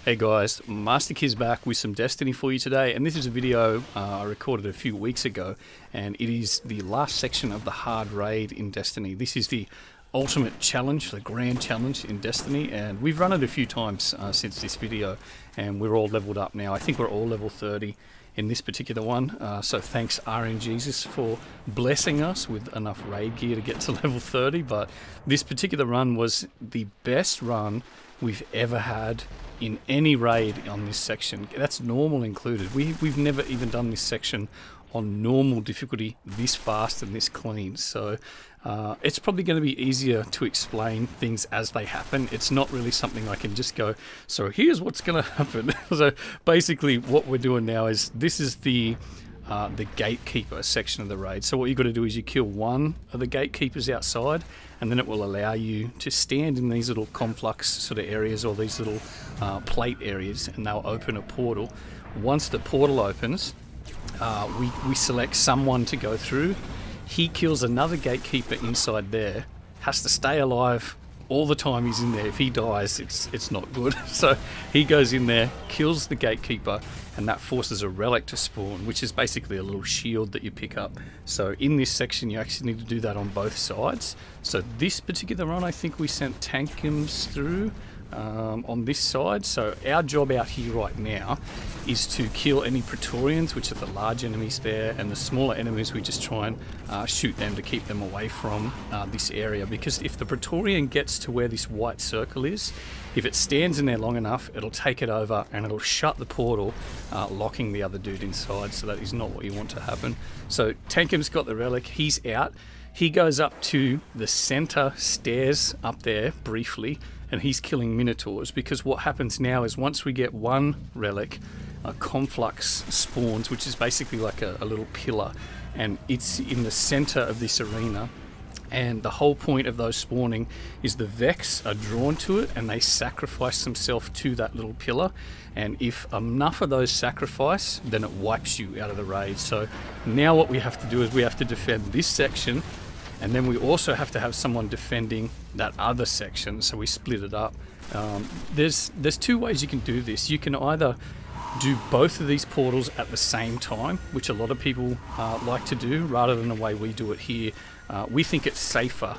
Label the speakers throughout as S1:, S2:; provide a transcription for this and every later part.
S1: Hey guys, Master Kid's back with some Destiny for you today, and this is a video I recorded a few weeks ago, and it is the last section of the hard raid in Destiny. This is the ultimate challenge, the grand challenge in Destiny, and we've run it a few times since this video, and we're all leveled up now. I think we're all level 30 in this particular one, so thanks RNGesus for blessing us with enough raid gear to get to level 30, but this particular run was the best run we've ever had in any raid on this section. That's normal included. We've never even done this section on normal difficulty this fast and this clean, so it's probably going to be easier to explain things as they happen. It's not really something I can just go, so here's what's going to happen. So basically what we're doing now is, this is the gatekeeper section of the raid. So what you've got to do is you kill one of the gatekeepers outside, and then it will allow you to stand in these little conflux sort of areas, or these little plate areas, and they'll open a portal. Once the portal opens, we select someone to go through. He kills another gatekeeper inside there, has to stay alive all the time he's in there. If he dies, it's not good. So he goes in there, kills the gatekeeper, and that forces a relic to spawn, which is basically a little shield that you pick up. So in this section you actually need to do that on both sides. So this particular run, I think we sent Tankiums through on this side. So our job out here right now is to kill any Praetorians, which are the large enemies there, and the smaller enemies we just try and shoot them to keep them away from this area, because if the Praetorian gets to where this white circle is, if it stands in there long enough, it'll take it over and it'll shut the portal, locking the other dude inside. So that is not what you want to happen. So Tankium's got the relic, he's out. He goes up to the center stairs up there briefly, and he's killing Minotaurs, because what happens now is, once we get one relic, a conflux spawns, which is basically like a little pillar, and it's in the center of this arena. And the whole point of those spawning is the Vex are drawn to it, and they sacrifice themselves to that little pillar. And if enough of those sacrifice, then it wipes you out of the raid. So now what we have to do is we have to defend this section, and then we also have to have someone defending that other section. So we split it up. There's two ways you can do this. You can either do both of these portals at the same time, which a lot of people like to do, rather than the way we do it here. We think it's safer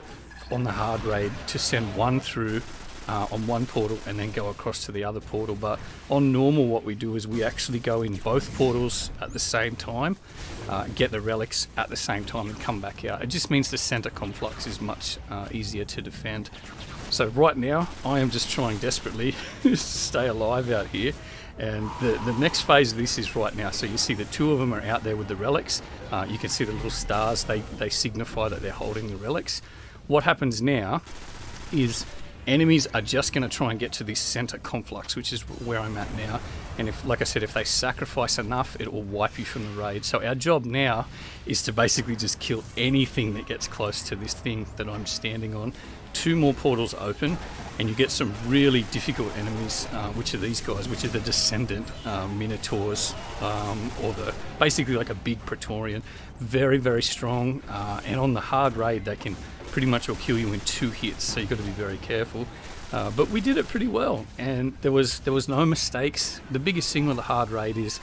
S1: on the hard raid to send one through on one portal and then go across to the other portal. But on normal, what we do is we actually go in both portals at the same time, get the relics at the same time, and come back out. It just means the center conflux is much easier to defend. So right now I am just trying desperately to stay alive out here, and the next phase of this is right now. So you see the two of them are out there with the relics. You can see the little stars, they signify that they're holding the relics. What happens now is enemies are just going to try and get to this center conflux, which is where I'm at now. And if, like I said, if they sacrifice enough, it will wipe you from the raid. So our job now is to basically just kill anything that gets close to this thing that I'm standing on. Two more portals open, and you get some really difficult enemies, which are these guys, which are the Descendant Minotaurs, or basically like a big Praetorian. Very, very strong, and on the hard raid they can pretty much will kill you in 2 hits, so you've got to be very careful. But we did it pretty well, and there was no mistakes. The biggest thing with the hard raid is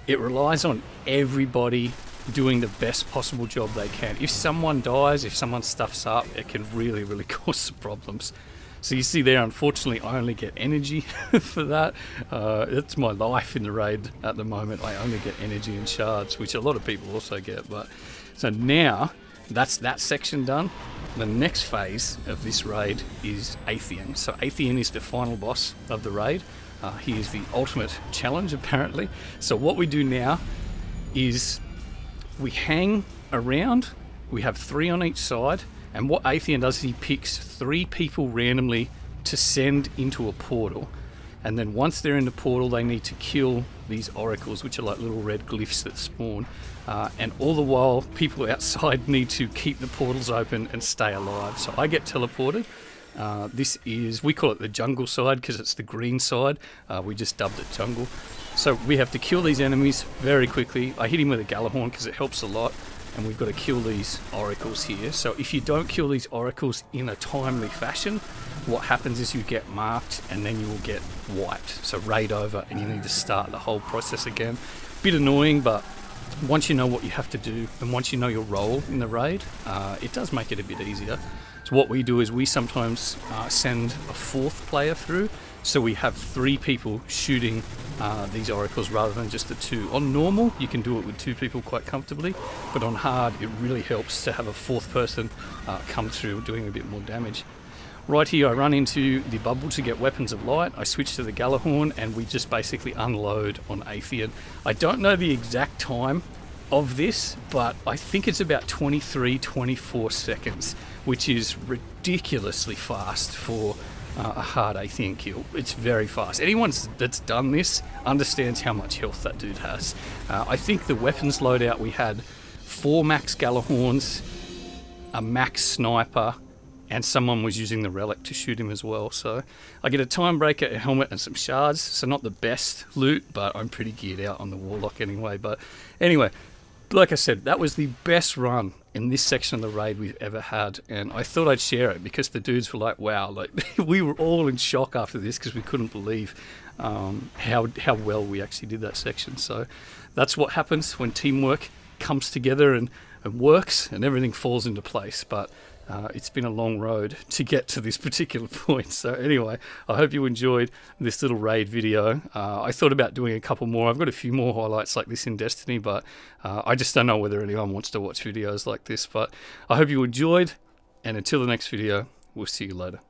S1: it relies on everybody doing the best possible job they can. If someone dies, if someone stuffs up, it can really, really cause some problems. So you see there, unfortunately, I only get energy for that. It's my life in the raid at the moment. I only get energy and shards, which a lot of people also get. But so now that's that section done. The next phase of this raid is Atheon. So Atheon is the final boss of the raid. He is the ultimate challenge, apparently. So what we do now is we hang around. We have 3 on each side, and what Atheon does is he picks 3 people randomly to send into a portal, and then once they're in the portal they need to kill these oracles, which are like little red glyphs that spawn, and all the while people outside need to keep the portals open and stay alive. So I get teleported. This is, we call it the jungle side because it's the green side. We just dubbed it jungle. So we have to kill these enemies very quickly. I hit him with a Galahorn because it helps a lot, and we've got to kill these oracles here. So if you don't kill these oracles in a timely fashion, what happens is you get marked and then you will get wiped. So raid over and you need to start the whole process again. Bit annoying, but once you know what you have to do and once you know your role in the raid, it does make it a bit easier. So what we do is we sometimes send a fourth player through, so we have 3 people shooting these oracles rather than just the 2. On normal, you can do it with 2 people quite comfortably, but on hard, it really helps to have a 4th person come through doing a bit more damage. Right here, I run into the bubble to get weapons of light. I switch to the Galahorn and we just basically unload on Atheon. I don't know the exact time of this, but I think it's about 23-24 seconds, which is ridiculously fast for a hard Atheon kill. It's very fast. Anyone that's done this understands how much health that dude has. I think the weapons loadout we had 4 max Galahorns, a max sniper, and someone was using the relic to shoot him as well. So I get a time breaker, a helmet, and some shards. So not the best loot, but I'm pretty geared out on the Warlock anyway. But anyway, like I said, that was the best run in this section of the raid we've ever had, and I thought I'd share it because the dudes were like, wow, like we were all in shock after this because we couldn't believe how well we actually did that section. So that's what happens when teamwork comes together and works and everything falls into place. But it's been a long road to get to this particular point. So anyway, I hope you enjoyed this little raid video. I thought about doing a couple more. I've got a few more highlights like this in Destiny, but I just don't know whether anyone wants to watch videos like this. But I hope you enjoyed, and until the next video, we'll see you later.